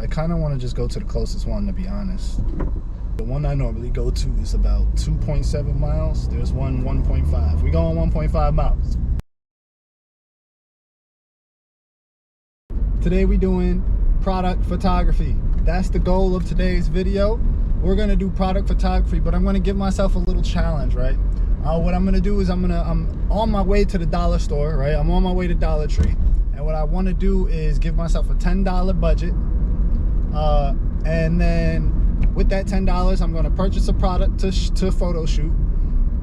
I kind of want to just go to the closest one, to be honest. The one I normally go to is about 2.7 miles. There's one 1.5. We go on 1.5 miles. Today we doing product photography. That's the goal of today's video. We're gonna do product photography, but I'm gonna give myself a little challenge, right? What I'm gonna do is I'm on my way to the dollar store, right? I'm on my way to Dollar Tree, and what I want to do is give myself a $10 budget, and then with that $10, I'm gonna purchase a product to photo shoot,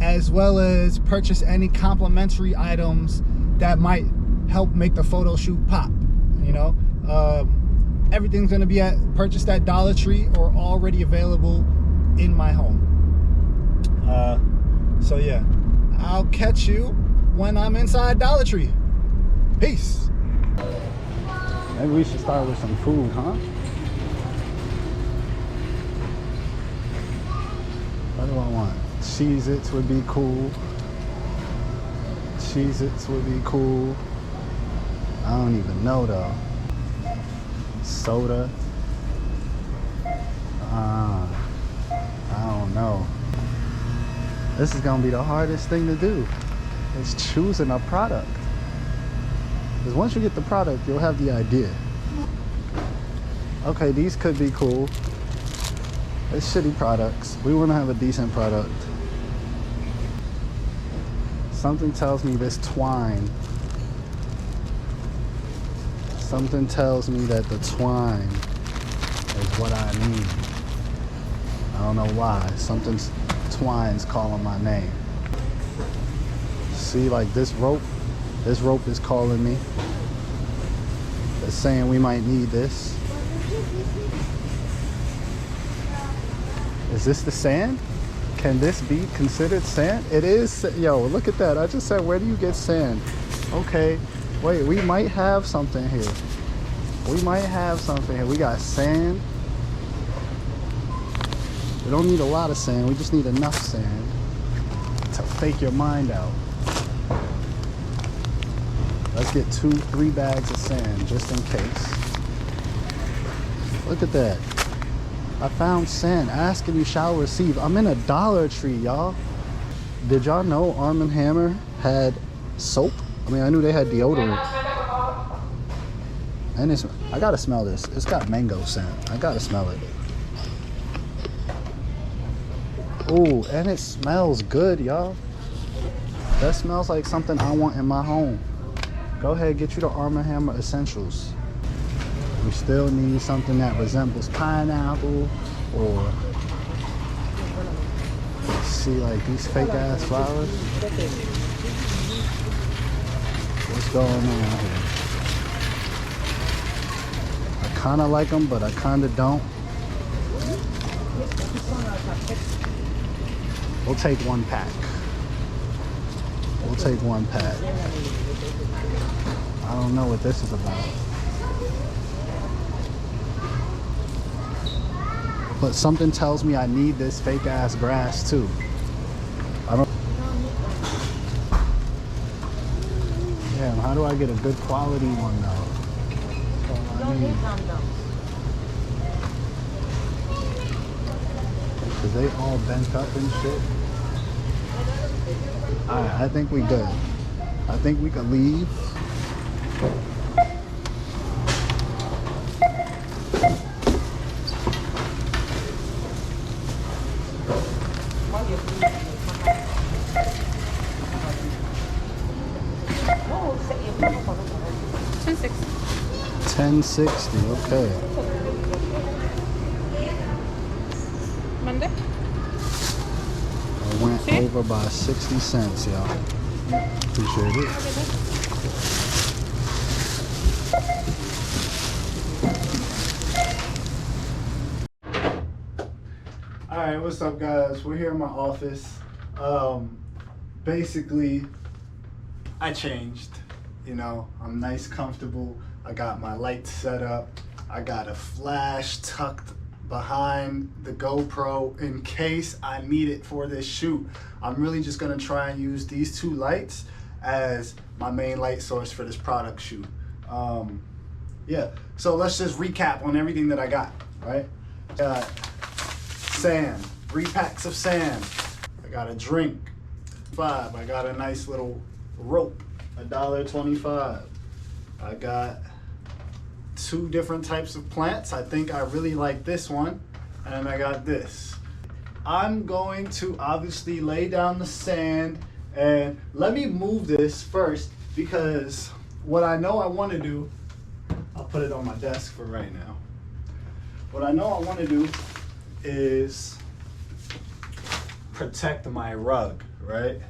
as well as purchase any complimentary items that might help make the photo shoot pop. You know, everything's gonna be purchased at Dollar Tree or already available in my home. So yeah, I'll catch you when I'm inside Dollar Tree. Peace. Maybe we should start with some food, huh? What do I want? Cheez-Its would be cool. Cheez-Its would be cool. I don't even know though. Soda. I don't know. This is gonna be the hardest thing to do. Is choosing a product. Because once you get the product, you'll have the idea. Okay, these could be cool. It's shitty products. We want to have a decent product. Something tells me this twine. Something tells me that the twine is what I need. I don't know why. Twine's calling my name. See, like this rope is calling me. It's saying we might need this. Is this the sand? Can this be considered sand? It is. Yo, look at that. I just said, where do you get sand? Okay, wait, we might have something here. We might have something here. We got sand. We don't need a lot of sand. We just need enough sand to fake your mind out. Let's get 2-3 bags of sand just in case. Look at that. I found sand. Ask and you shall receive. I'm in a Dollar Tree, y'all. Did y'all know Arm & Hammer had soap? I mean, I knew they had deodorant. And I gotta smell this. It's got mango scent. I gotta smell it. Ooh, and it smells good, y'all. That smells like something I want in my home. Go ahead, get you the Arm & Hammer Essentials. We still need something that resembles pineapple, or see, like these fake ass flowers. What's going on here? I kind of like them, but I kind of don't. We'll take one pack. We'll take one pack. I don't know what this is about. But something tells me I need this fake ass grass too. I don't. Damn, how do I get a good quality one though? Cause they all bent up and shit. Alright, I think we good. I think we can leave. $10.60, okay. Monday? I went over by 60 cents, y'all. Appreciate it. Alright, what's up guys? We're here in my office. Basically, I changed. You know, I'm nice, comfortable. I got my lights set up. I got a flash tucked behind the GoPro in case I need it for this shoot. I'm really just gonna try and use these two lights as my main light source for this product shoot. Yeah, so let's just recap on everything that I got, right? Got sand, 3 packs of sand. I got a drink, 5. I got a nice little rope, $1.25. I got 2 different types of plants. I think I really like this one, and I got this. I'm going to obviously lay down the sand, and let me move this first because what I know I want to do, I'll put it on my desk for right now. What I know I want to do is protect my rug, right?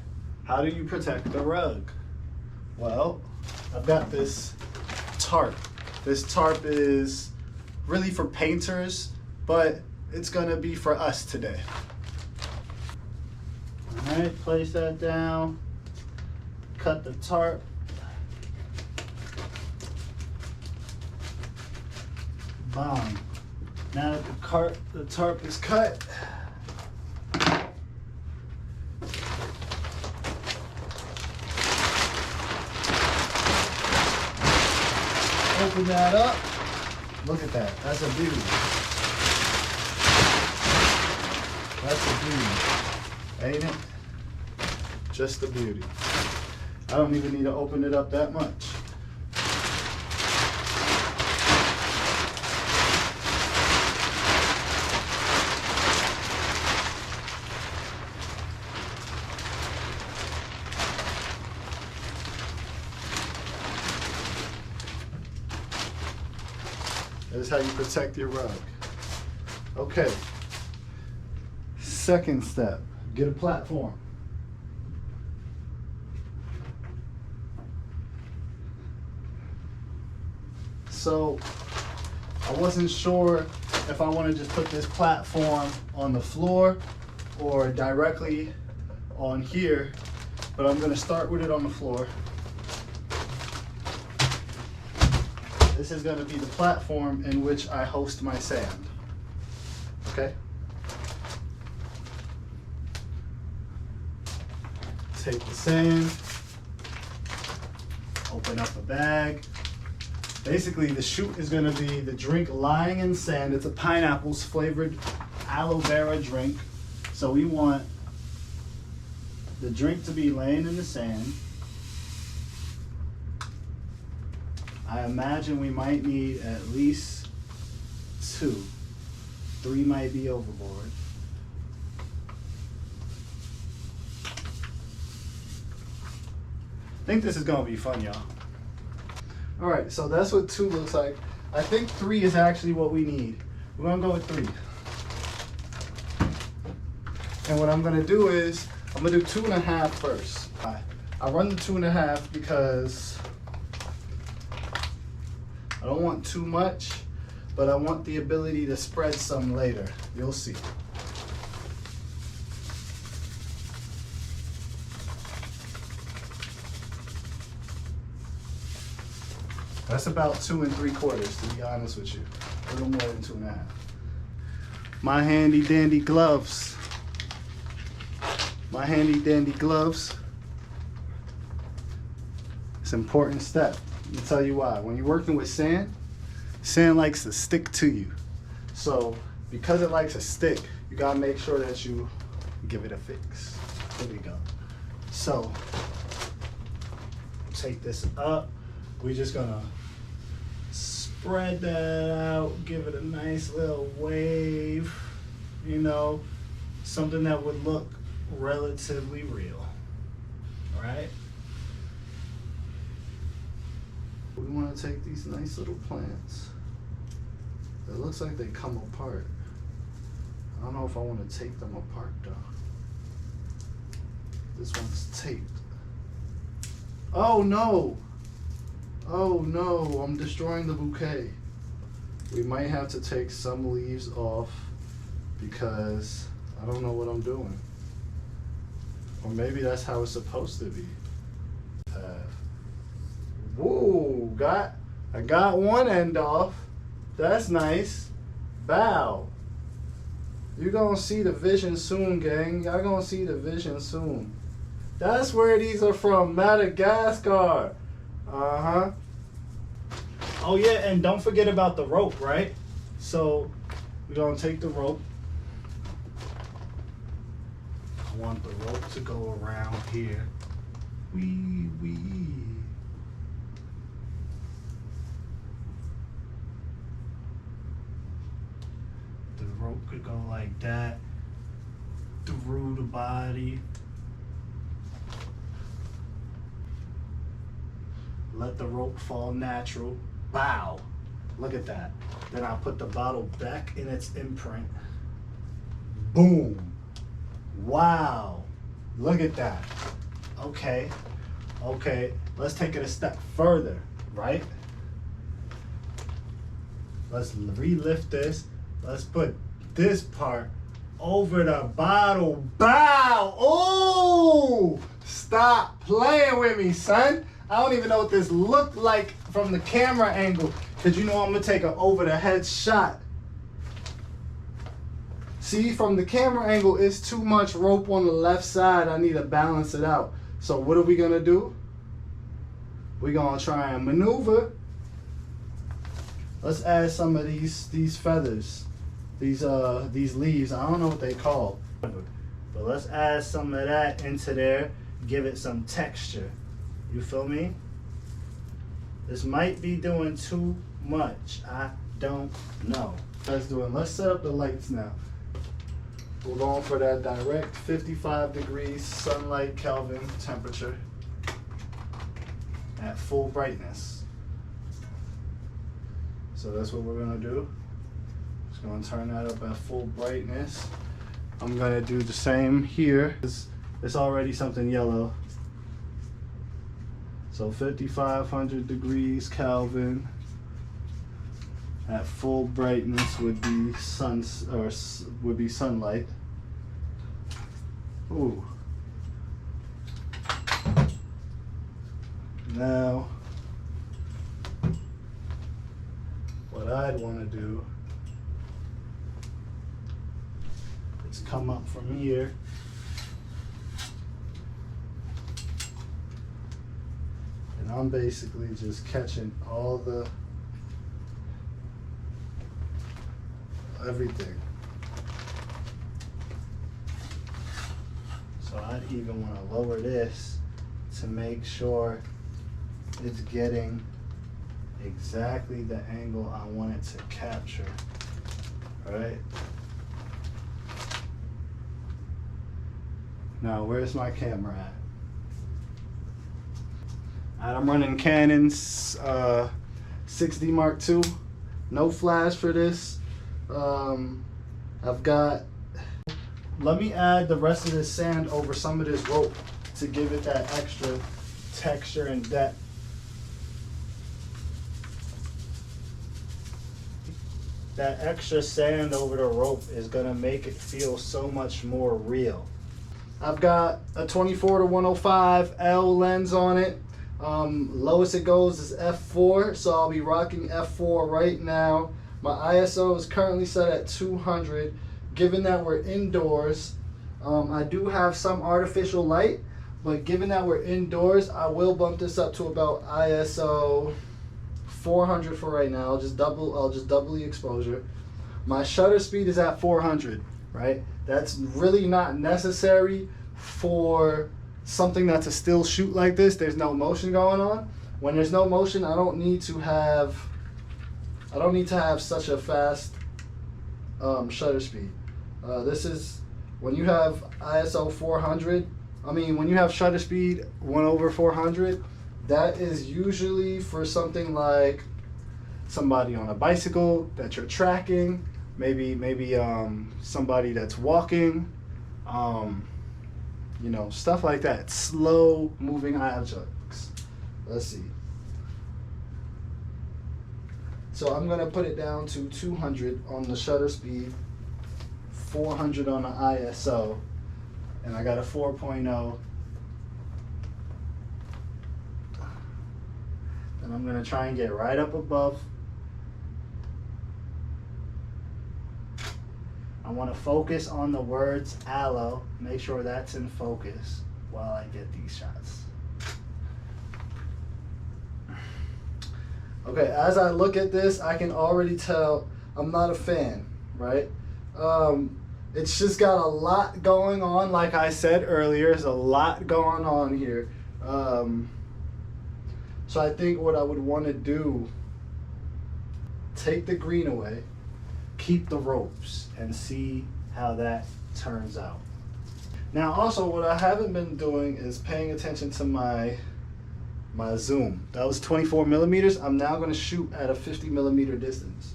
How do you protect the rug? Well, I've got this tarp. This tarp is really for painters, but it's gonna be for us today. All right, place that down, cut the tarp. Bomb. Now that the tarp is cut, open that up. Look at that. That's a beauty. That's a beauty. Ain't it? Just a beauty. I don't even need to open it up that much. This is how you protect your rug. Okay. Second step, get a platform. So I wasn't sure if I want to just put this platform on the floor or directly on here, but I'm going to start with it on the floor. This is going to be the platform in which I host my sand. Okay? Take the sand, open up a bag. Basically, the chute is going to be the drink lying in sand. It's a pineapples flavored aloe vera drink. So we want the drink to be laying in the sand. I imagine we might need at least 2. 3 might be overboard. I think this is gonna be fun, y'all. All right, so that's what 2 looks like. I think 3 is actually what we need. We're gonna go with 3. And what I'm gonna do is, I'm gonna do 2.5 first. I run the 2.5 because I don't want too much, but I want the ability to spread some later. You'll see. That's about 2 3/4, to be honest with you. A little more than 2.5. My handy dandy gloves. My handy dandy gloves. It's an important step. Let me tell you why. When you're working with sand, sand likes to stick to you. So because it likes to stick, you gotta make sure that you give it a fix. There we go. So take this up. We're just gonna spread that out, give it a nice little wave, you know, something that would look relatively real. All right? We want to take these nice little plants. It looks like they come apart. I don't know if I want to take them apart though. This one's taped. Oh no! Oh no, I'm destroying the bouquet. We might have to take some leaves off because I don't know what I'm doing. Or maybe that's how it's supposed to be. Whoa, I got one end off. That's nice. Bow. You're gonna see the vision soon, gang. Y'all gonna see the vision soon. That's where these are from, Madagascar. Uh-huh. Oh yeah, and don't forget about the rope, right? So we're gonna take the rope. I want the rope to go around here. Wee. The rope could go like that through the body. Let the rope fall natural. Bow. Look at that. Then I'll put the bottle back in its imprint. Boom. Wow. Look at that. Okay. Let's take it a step further, right? Let's relift this. Let's put this part over the bottle. Bow. Oh! Stop playing with me, son. I don't even know what this looked like from the camera angle, because you know I'm gonna take an over the head shot. See, from the camera angle, it's too much rope on the left side. I need to balance it out. So what are we gonna do? We're gonna try and maneuver. Let's add some of these feathers, these leaves. I don't know what they call, but let's add some of that into there. Give it some texture. You feel me? This might be doing too much. I don't know. Let's set up the lights now. We're going for that direct 55 degrees sunlight Kelvin temperature at full brightness. So that's what we're gonna do. Just gonna turn that up at full brightness. I'm gonna do the same here. It's already something yellow. So 5,500 degrees Kelvin at full brightness would be sunlight. Ooh. Now, what I'd want to do is come up from here. And I'm basically just catching all the everything. So I'd even want to lower this to make sure it's getting exactly the angle I want it to capture. All right. Now, where's my camera at? I'm running Canon's 6D Mark II. No flash for this. I've got, let me add the rest of this sand over some of this rope to give it that extra texture and depth. That extra sand over the rope is gonna make it feel so much more real. I've got a 24-105 L lens on it. Lowest it goes is f4, so I'll be rocking f4 right now. My ISO is currently set at 200. Given that we're indoors, I do have some artificial light, but given that we're indoors, I will bump this up to about ISO 400 for right now. I'll just double the exposure. My shutter speed is at 400, right? That's really not necessary for something that's a still shoot like this. There's no motion going on. When there's no motion, I don't need to have such a fast shutter speed. This is when you have ISO 400. When you have shutter speed 1/400, that is usually for something like somebody on a bicycle that you're tracking, maybe somebody that's walking, stuff like that. Slow moving objects. Let's see. So I'm gonna put it down to 200 on the shutter speed, 400 on the ISO, and I got a 4.0. And I'm gonna try and get right up above. I want to focus on the words aloe. Make sure that's in focus while I get these shots. Okay, as I look at this, I can already tell I'm not a fan, right? It's just got a lot going on. Like I said earlier, there's a lot going on here. So I think what I would want to do, take the green away, keep the ropes, and see how that turns out. Now also, what I haven't been doing is paying attention to my zoom. That was 24 millimeters. I'm now going to shoot at a 50 millimeter distance.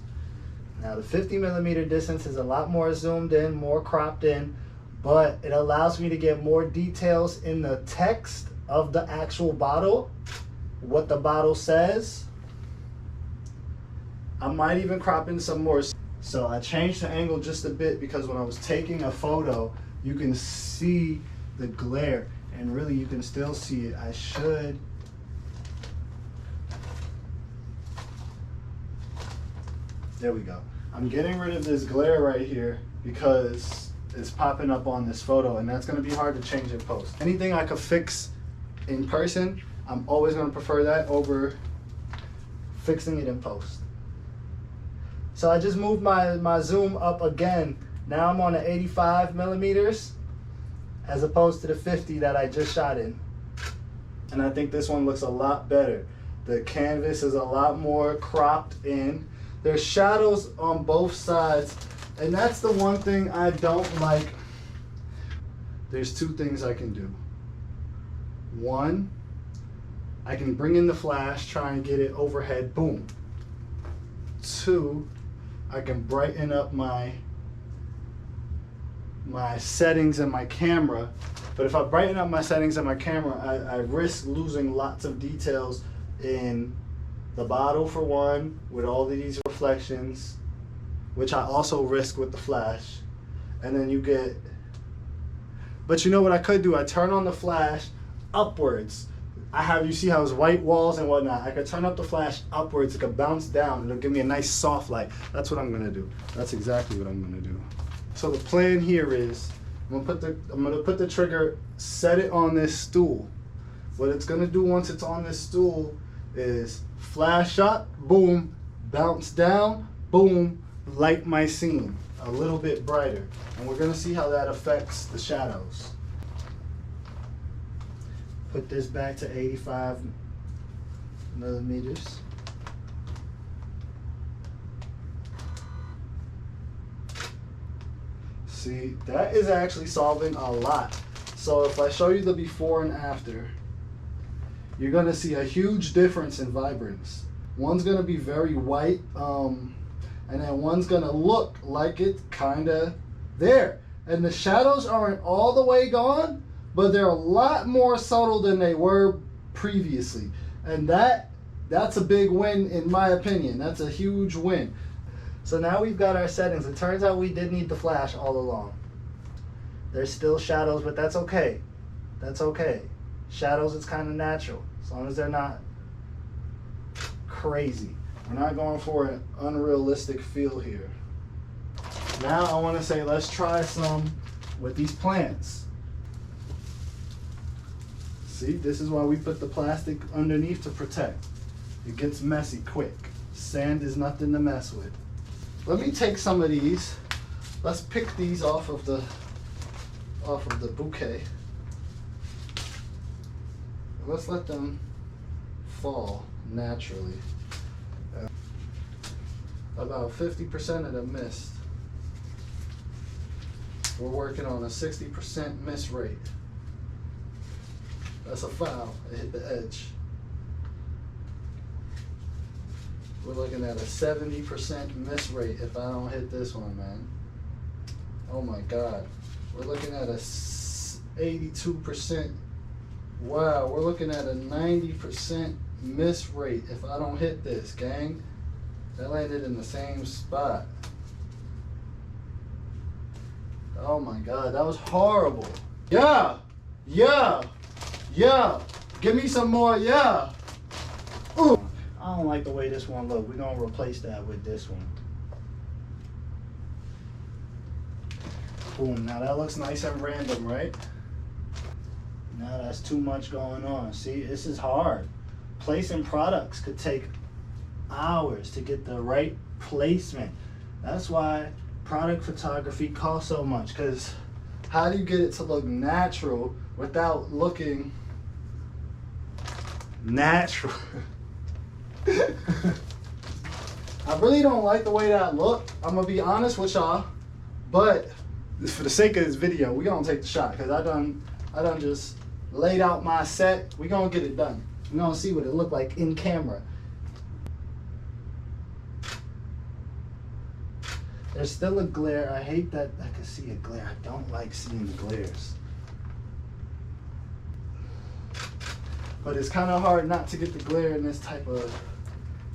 Now the 50 millimeter distance is a lot more zoomed in, more cropped in, but it allows me to get more details in the text of the actual bottle, what the bottle says. I might even crop in some more. So I changed the angle just a bit because when I was taking a photo, you can see the glare, and really you can still see it. I should. There we go. I'm getting rid of this glare right here because it's popping up on this photo, and that's going to be hard to change in post. Anything I could fix in person, I'm always going to prefer that over fixing it in post. So I just moved my zoom up again. Now I'm on the 85 millimeters as opposed to the 50 that I just shot in. And I think this one looks a lot better. The canvas is a lot more cropped in. There's shadows on both sides, and that's the one thing I don't like. There's two things I can do. One, I can bring in the flash, try and get it overhead, boom. Two, I can brighten up my settings in my camera. But if I brighten up my settings in my camera, I risk losing lots of details in the bottle, for one, with all of these reflections, which I also risk with the flash. And then you get, but you know what I could do? I turn on the flash upwards. You see how it's white walls and whatnot. I could turn up the flash upwards, it could bounce down, it'll give me a nice soft light. That's what I'm gonna do. That's exactly what I'm gonna do. So the plan here is, I'm gonna put the trigger, set it on this stool. What it's gonna do once it's on this stool is flash shot, boom, bounce down, boom, light my scene a little bit brighter. And we're gonna see how that affects the shadows. Put this back to 85 millimeters. See, that is actually solving a lot. So if I show you the before and after, you're gonna see a huge difference in vibrance. One's gonna be very white, and then one's gonna look like it's kinda there. And the shadows aren't all the way gone, but they're a lot more subtle than they were previously. And that's a big win in my opinion. That's a huge win. So now we've got our settings. It turns out we did need the flash all along. There's still shadows, but that's okay. That's okay. Shadows, it's kind of natural, as long as they're not crazy. We're not going for an unrealistic feel here. Now I want to say, let's try some with these plants. See, this is why we put the plastic underneath to protect. It gets messy quick. Sand is nothing to mess with. Let me take some of these. Let's pick these off of the bouquet. Let's let them fall naturally. About 50% of them missed. We're working on a 60% miss rate. That's a foul. It hit the edge. We're looking at a 70% miss rate if I don't hit this one, man. Oh my God. We're looking at a 82%. Wow, we're looking at a 90% miss rate if I don't hit this, gang. That landed in the same spot. Oh my God, that was horrible. Yeah, yeah, yeah. Give me some more, yeah. Ooh. I don't like the way this one looks. We're gonna replace that with this one. Boom, now that looks nice and random, right? Now that's too much going on. See, this is hard. Placing products could take hours to get the right placement. That's why product photography costs so much, because how do you get it to look natural without looking natural? I really don't like the way that look. I'm gonna be honest with y'all, but for the sake of this video, we gonna take the shot, because I done just laid out my set. We gonna get it done. We gonna see what it look like in camera. There's still a glare. I hate that I can see a glare. I don't like seeing the glares. But it's kind of hard not to get the glare in this type of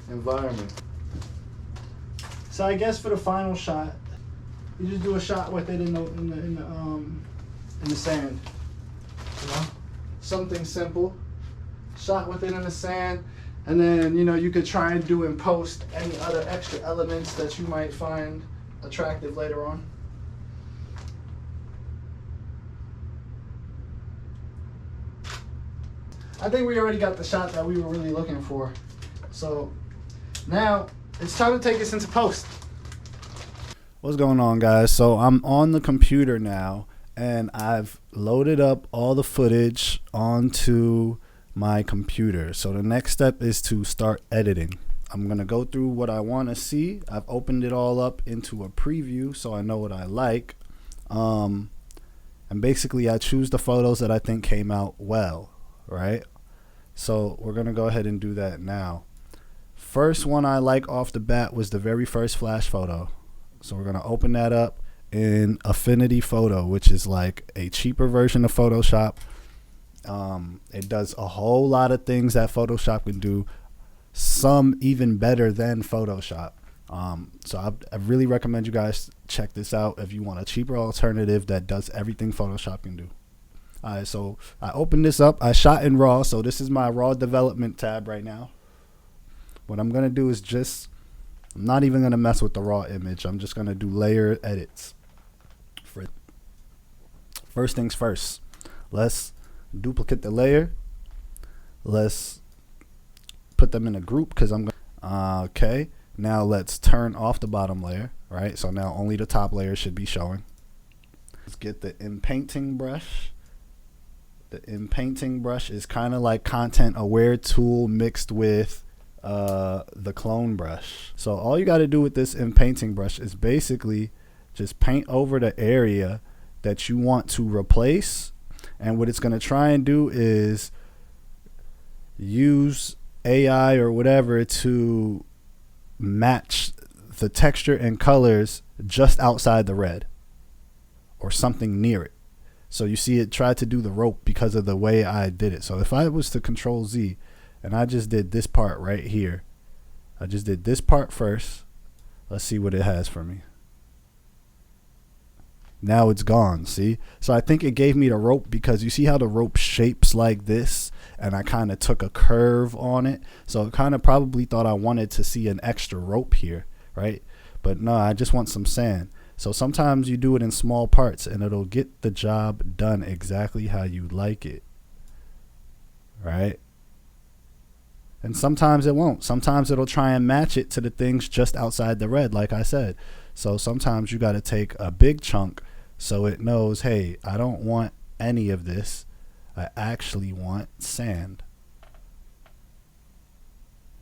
environment. So I guess for the final shot, you just do a shot with it in the sand. You know, something simple. Shot with it in the sand, and then you could try and do in post any other extra elements that you might find attractive later on. I think we already got the shot that we were really looking for. So now it's time to take this into post. What's going on, guys? So I'm on the computer now, and I've loaded up all the footage onto my computer. So the next step is to start editing. I'm gonna go through what I want to see. I've opened it all up into a preview so I know what I like, and basically I choose the photos that I think came out well, right? So we're gonna go ahead and do that now. First one I like off the bat was the very first flash photo. So we're gonna open that up in Affinity Photo, which is like a cheaper version of Photoshop. It does a whole lot of things that Photoshop can do, some even better than Photoshop. So I really recommend you guys check this out if you want a cheaper alternative that does everything Photoshop can do. Alright, so I opened this up. I shot in RAW, so this is my RAW development tab right now. What I'm gonna do is I'm not even gonna mess with the raw image. I'm just gonna do layer edits. First things first, let's duplicate the layer. Let's put them in a group, because I'm gonna okay, now let's turn off the bottom layer, right? So now only the top layer should be showing. Let's get the inpainting brush. The inpainting brush is kind of like content aware tool mixed with the clone brush. So all you got to do with this inpainting brush is basically just paint over the area that you want to replace, and what it's going to try and do is use AI or whatever to match the texture and colors just outside the red or something near it. So you see it tried to do the rope because of the way I did it. So if I was to Control Z and I just did this part right here, I just did this part first. Let's see what it has for me. Now it's gone, see? So I think it gave me the rope because you see how the rope shapes like this, and I kind of took a curve on it. So it kind of probably thought I wanted to see an extra rope here, right? But no, I just want some sand. So sometimes you do it in small parts and it'll get the job done exactly how you like it, right? And sometimes it won't. Sometimes it'll try and match it to the things just outside the red, like I said. So sometimes you got to take a big chunk so it knows, hey, I don't want any of this. I actually want sand.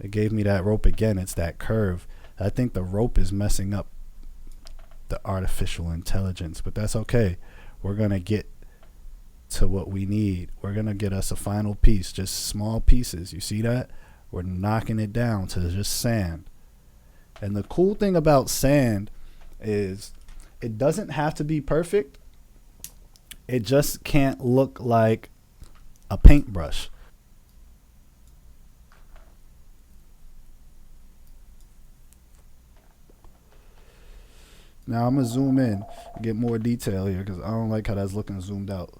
It gave me that rope again. It's that curve. I think the rope is messing up the artificial intelligence, but that's okay. We're going to get to what we need. We're going to get us a final piece, just small pieces. You see that? We're knocking it down to just sand. And the cool thing about sand is it doesn't have to be perfect. It just can't look like a paintbrush. Now I'm going to zoom in and get more detail here because I don't like how that's looking zoomed out.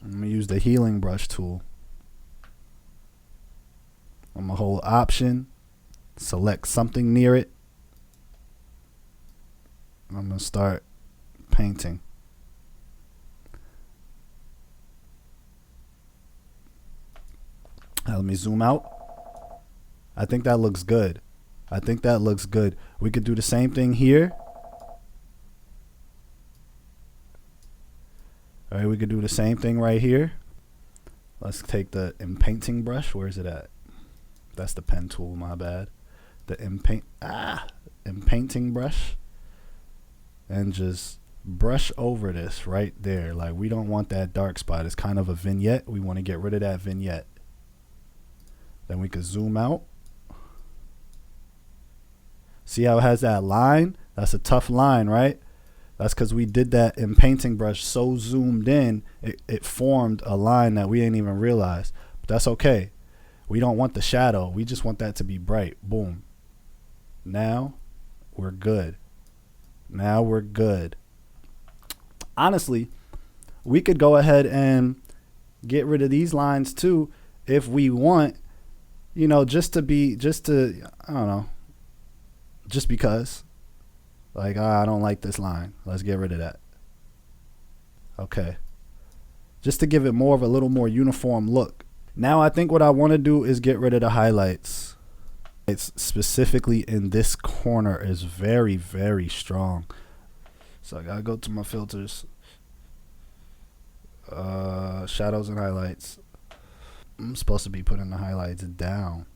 I'm going to use the healing brush tool. I'm going to hold Option, select something near it. I'm going to start painting. Let me zoom out. I think that looks good. I think that looks good. We could do the same thing here. All right, we could do the same thing right here. Let's take the painting brush. Where is it at? That's the pen tool, my bad. The painting brush. And just brush over this right there. Like, we don't want that dark spot. It's kind of a vignette. We want to get rid of that vignette. Then we could zoom out. See how it has that line? That's a tough line, right? That's because we did that in painting brush so zoomed in, it formed a line that we didn't even realize. But that's okay. We don't want the shadow. We just want that to be bright. Boom. Now we're good. Now we're good. Honestly, we could go ahead and get rid of these lines too if we want, you know, just to, I don't know, just because. Like, I don't like this line. Let's get rid of that. Okay. Just to give it more of a little more uniform look. Now I think what I want to do is get rid of the highlights. It's specifically in this corner is very, very strong. So I gotta go to my filters. Shadows and highlights. I'm supposed to be putting the highlights down.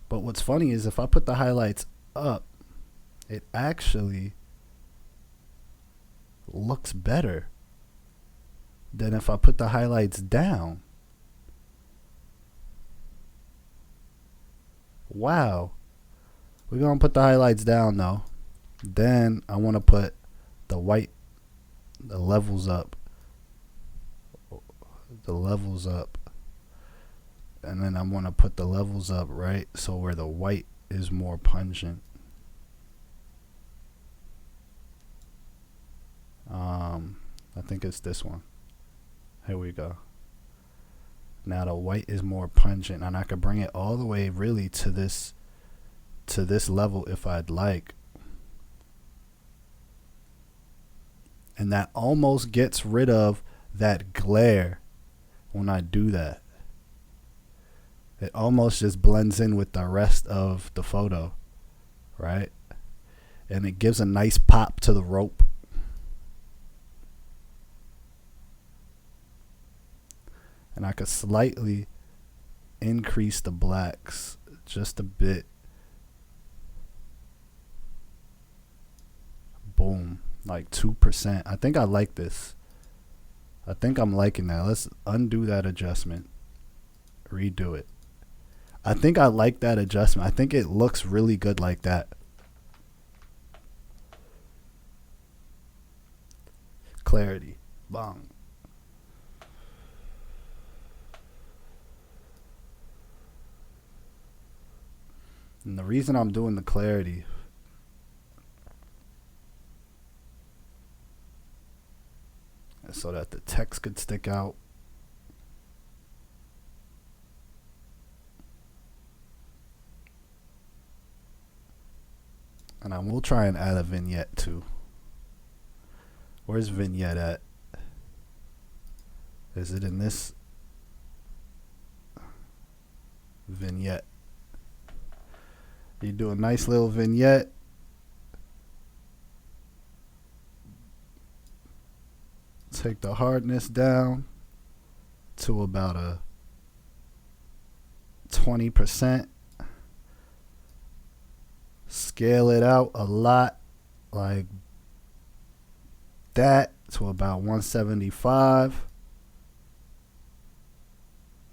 But what's funny is if I put the highlights up, it actually looks better than if I put the highlights down. Wow. We're going to put the highlights down though. Then I want to put the white, the levels up. The levels up. And then I want to put the levels up right so where the white is more pungent. I think it's this one. Here we go. Now the white is more pungent, and I could bring it all the way really to this level if I'd like. And that almost gets rid of that glare when I do that. It almost just blends in with the rest of the photo, right? And it gives a nice pop to the rope. And I could slightly increase the blacks just a bit. Boom, like 2%. I think I like this. I think I'm liking that. Let's undo that adjustment. Redo it. I think I like that adjustment. I think it looks really good like that. Clarity. Bong. And the reason I'm doing the clarity is so that the text could stick out. And I will try and add a vignette too. Where's vignette at? Is it in this? Vignette. You do a nice little vignette. Take the hardness down to about a 20%. Scale it out a lot like that to about 175.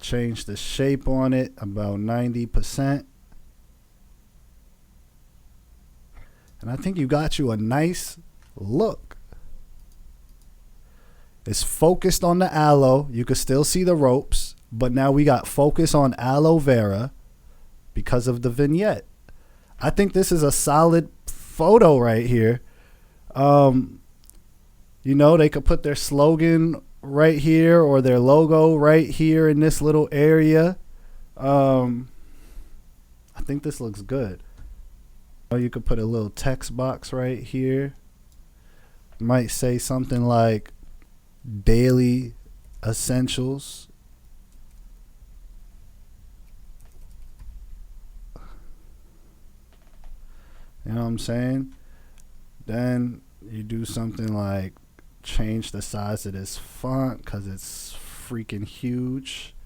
Change the shape on it about 90%. And I think you got you a nice look. It's focused on the aloe. You can still see the ropes, but now we got focus on aloe vera because of the vignette. I think this is a solid photo right here. You know, they could put their slogan right here or their logo right here in this little area. I think this looks good. You could put a little text box right here. Might say something like daily essentials. You know what I'm saying? Then you do something like change the size of this font because it's freaking huge.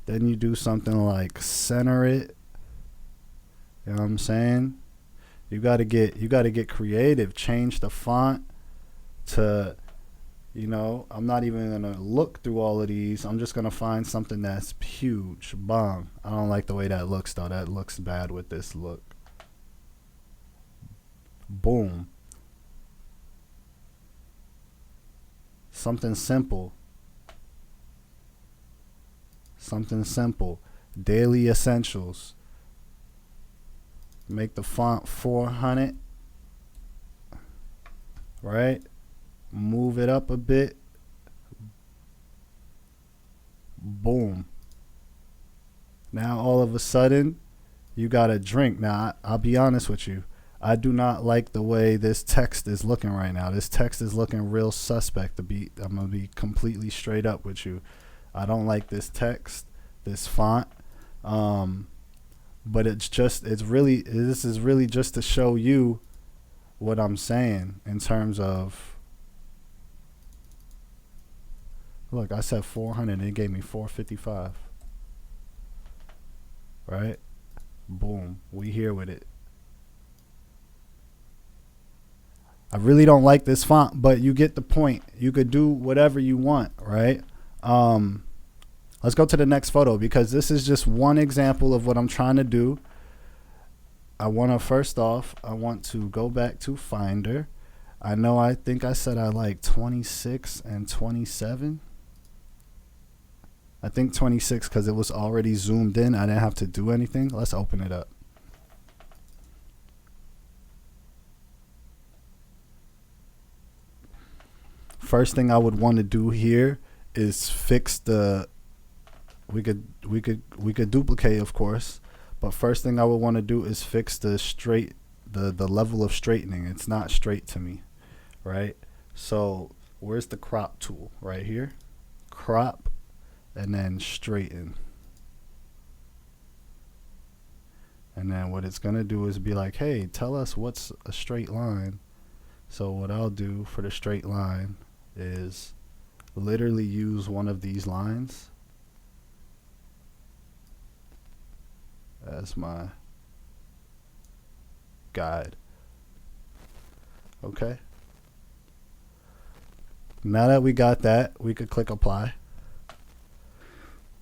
Then you do something like center it. You know what I'm saying? You gotta get creative. Change the font to, you know, I'm not even gonna look through all of these. I'm just gonna find something that's huge. Bang. I don't like the way that looks though. That looks bad with this look. Boom. Something simple. Something simple. Daily essentials. Make the font 400. Right? Move it up a bit. Boom. Now all of a sudden you got a drink. Now I'll be honest with you. I do not like the way this text is looking right now. This text is looking real suspect. I'm gonna be completely straight up with you. I don't like this text, this font. But this is really just to show you what I'm saying in terms of, look, I said 400 and it gave me 455. Right? Boom. We here with it. I really don't like this font, but you get the point. You could do whatever you want, right? Let's go to the next photo because this is just one example of what I'm trying to do. I want to go back to Finder. I think I said I like 26 and 27. I think 26 because it was already zoomed in. I didn't have to do anything. Let's open it up. First thing I would want to do here is fix the, we could duplicate, of course, but first thing I would want to do is fix the level of straightening. It's not straight to me, right? So where's the crop tool? Right here. Crop and then straighten. And then what it's going to do is be like, hey, tell us what's a straight line. So what I'll do for the straight line is literally use one of these lines as my guide. Okay. Now that we got that, we could click apply.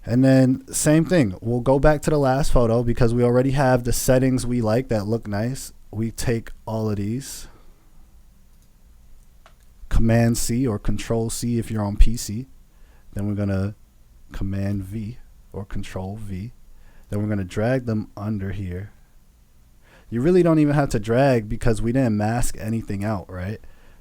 And then same thing. We'll go back to the last photo because we already have the settings we like that look nice. We take all of these. Command C or Control C if you're on PC. Then we're going to Command V or Control V. Then we're going to drag them under here. You really don't even have to drag because we didn't mask anything out, right?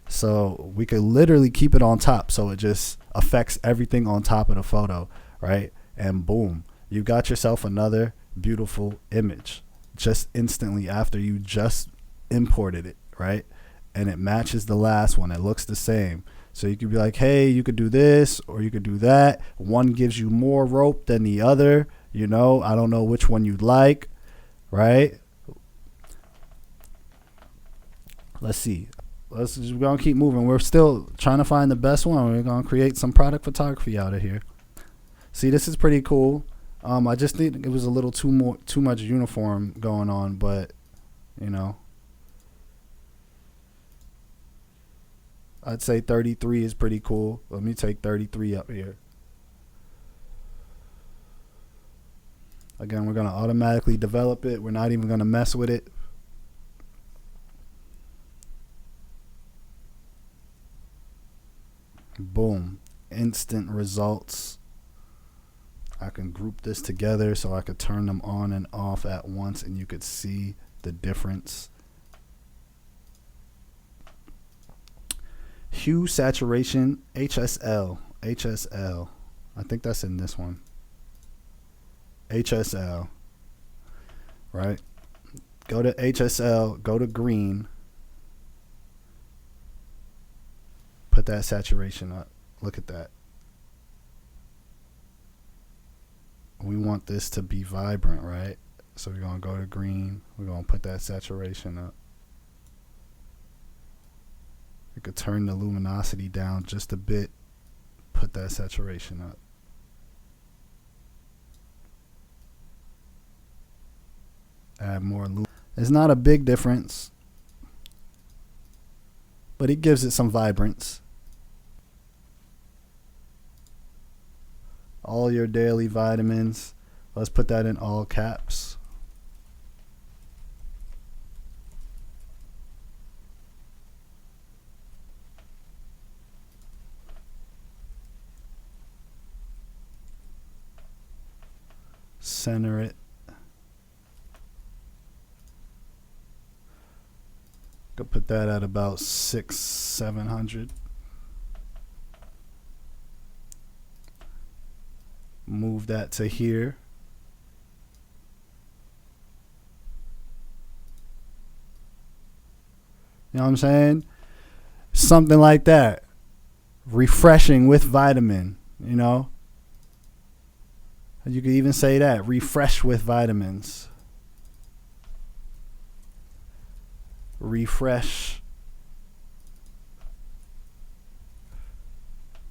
So we could literally keep it on top so it just affects everything on top of the photo, right? And boom, you got yourself another beautiful image just instantly after you just imported it, right? And it matches the last one. It looks the same. So you could be like, hey, you could do this or you could do that. One gives you more rope than the other. You know, I don't know which one you'd like, right? Let's see. We're going to keep moving. We're still trying to find the best one. We're going to create some product photography out of here. See, this is pretty cool. I just think it was a little too much uniform going on, but, you know. I'd say 33 is pretty cool. Let me take 33 up here. Again, we're going to automatically develop it. We're not even going to mess with it. Boom. Instant results. I can group this together so I could turn them on and off at once and you could see the difference. Hue saturation, HSL. I think that's in this one. HSL. Right? Go to HSL, go to green. Put that saturation up. Look at that. We want this to be vibrant, right? So we're going to go to green. We're going to put that saturation up. We could turn the luminosity down just a bit. Put that saturation up. Add more luminosity. It's not a big difference, but it gives it some vibrance. All your daily vitamins. Let's put that in all caps. Center it. Could put that at about 600-700. Move that to here. You know what I'm saying? Something like that. Refreshing with vitamin, you know? You could even say that. Refresh with vitamins. Refresh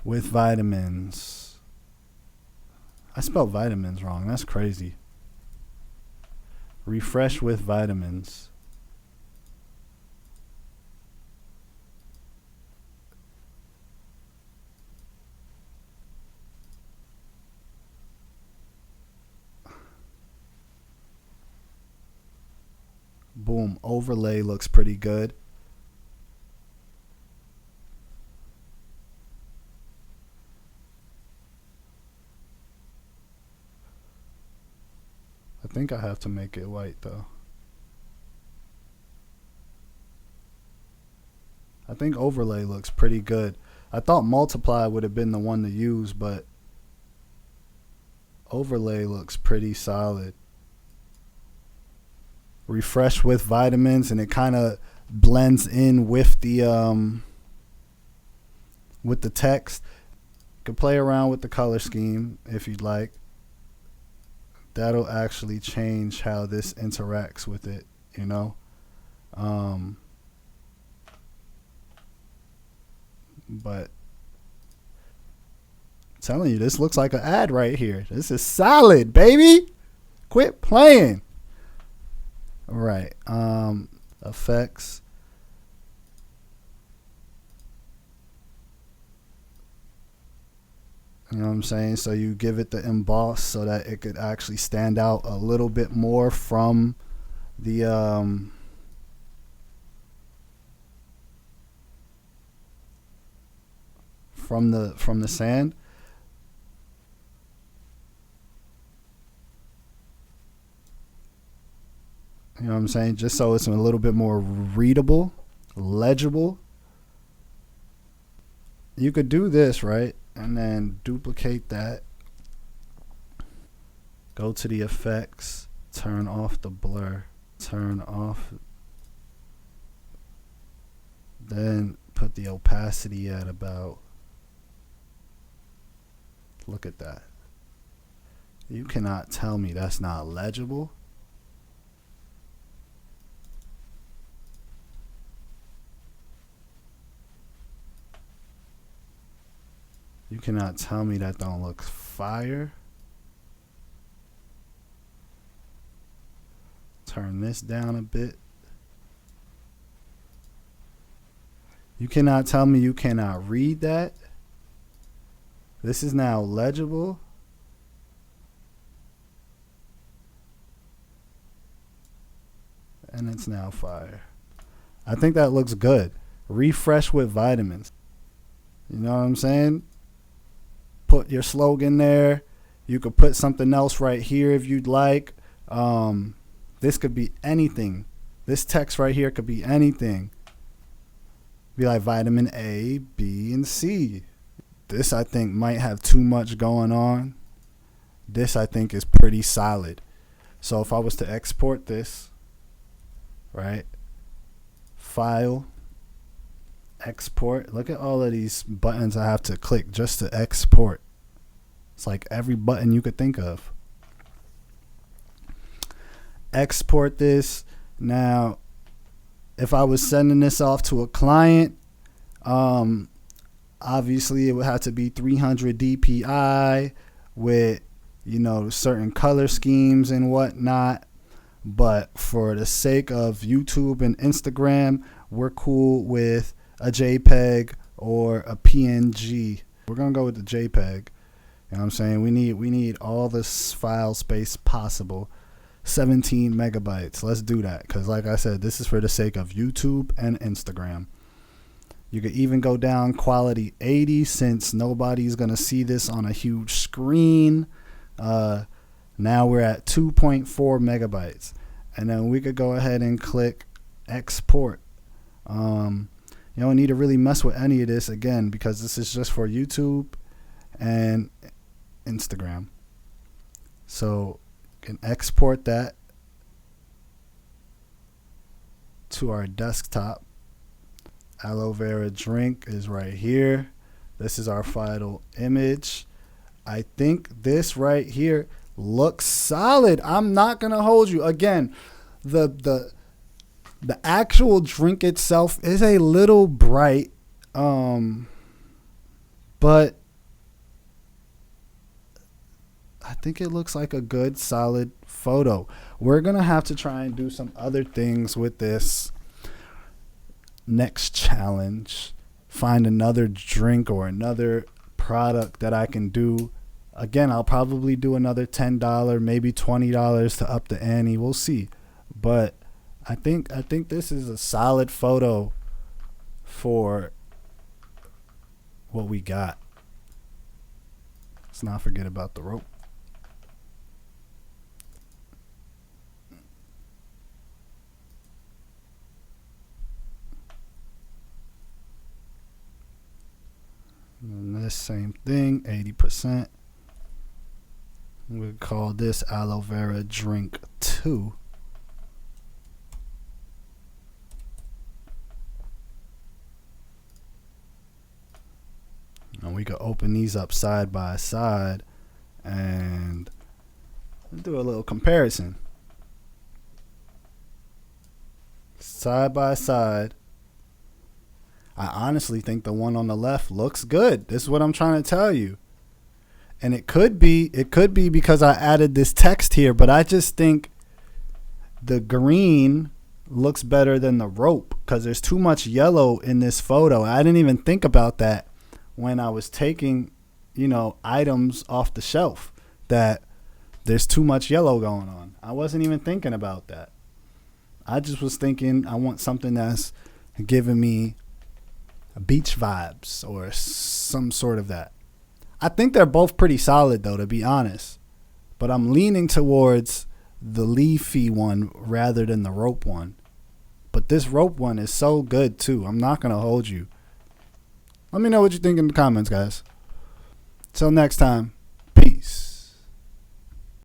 with vitamins. I spelled vitamins wrong. That's crazy. Refresh with vitamins. Boom. Overlay looks pretty good. I think I have to make it white though. I think overlay looks pretty good. I thought multiply would have been the one to use, but overlay looks pretty solid. Refresh with vitamins, and it kind of blends in with the text. You can play around with the color scheme if you'd like. That'll actually change how this interacts with it, you know. But I'm telling you, this looks like an ad right here. This is solid, baby. Quit playing. All right. Effects. You know what I'm saying? So you give it the emboss so that it could actually stand out a little bit more from the from the sand. You know what I'm saying? Just so it's a little bit more readable, legible. You could do this, right? And then duplicate that. Go to the effects, turn off the blur, turn off. Then put the opacity at about, look at that. You cannot tell me that's not legible. You cannot tell me that don't look fire. Turn this down a bit. You cannot tell me you cannot read that. This is now legible. And it's now fire. I think that looks good. Refresh with vitamins. You know what I'm saying? Put your slogan there. You could put something else right here if you'd like. This could be anything. This text right here could be anything. Be like vitamin A, B, and C. This I think might have too much going on. This I think is pretty solid. So if I was to export this, right? File. Export. Look at all of these buttons I have to click just to export. It's like every button you could think of. export this. Now, if I was sending this off to a client, obviously it would have to be 300 DPI with, you know, certain color schemes and whatnot. But for the sake of YouTube and Instagram, we're cool with a JPEG or a PNG. We're gonna go with the JPEG. You know what I'm saying? We need all this file space possible. 17 megabytes. Let's do that, because like I said, this is for the sake of YouTube and Instagram. You could even go down quality 80 since nobody's gonna see this on a huge screen. Now we're at 2.4 megabytes, and then we could go ahead and click export. You don't need to really mess with any of this again, because this is just for YouTube and Instagram. So you can export that to our desktop. Aloe vera drink is right here. This is our final image. I think this right here looks solid. I'm not gonna hold you. Again, the actual drink itself is a little bright, but I think it looks like a good solid photo. We're gonna have to try and do some other things with this next challenge. Find another drink or another product that I can do. Again, I'll probably do another $10, maybe $20 to up the ante. We'll see. But I think this is a solid photo for what we got. Let's not forget about the rope. And this same thing, 80%. We'll call this aloe vera drink 2. And we could open these up side by side and do a little comparison. Side by side. I honestly think the one on the left looks good. This is what I'm trying to tell you. And it could be because I added this text here, but I just think the green looks better than the rope because there's too much yellow in this photo. I didn't even think about that when I was taking, you know, items off the shelf, that there's too much yellow going on. I wasn't even thinking about that. I just was thinking I want something that's giving me beach vibes or some sort of that. I think they're both pretty solid though, to be honest, but I'm leaning towards the leafy one rather than the rope one. But this rope one is so good too. I'm not gonna hold you. Let me know what you think in the comments, guys. Till next time.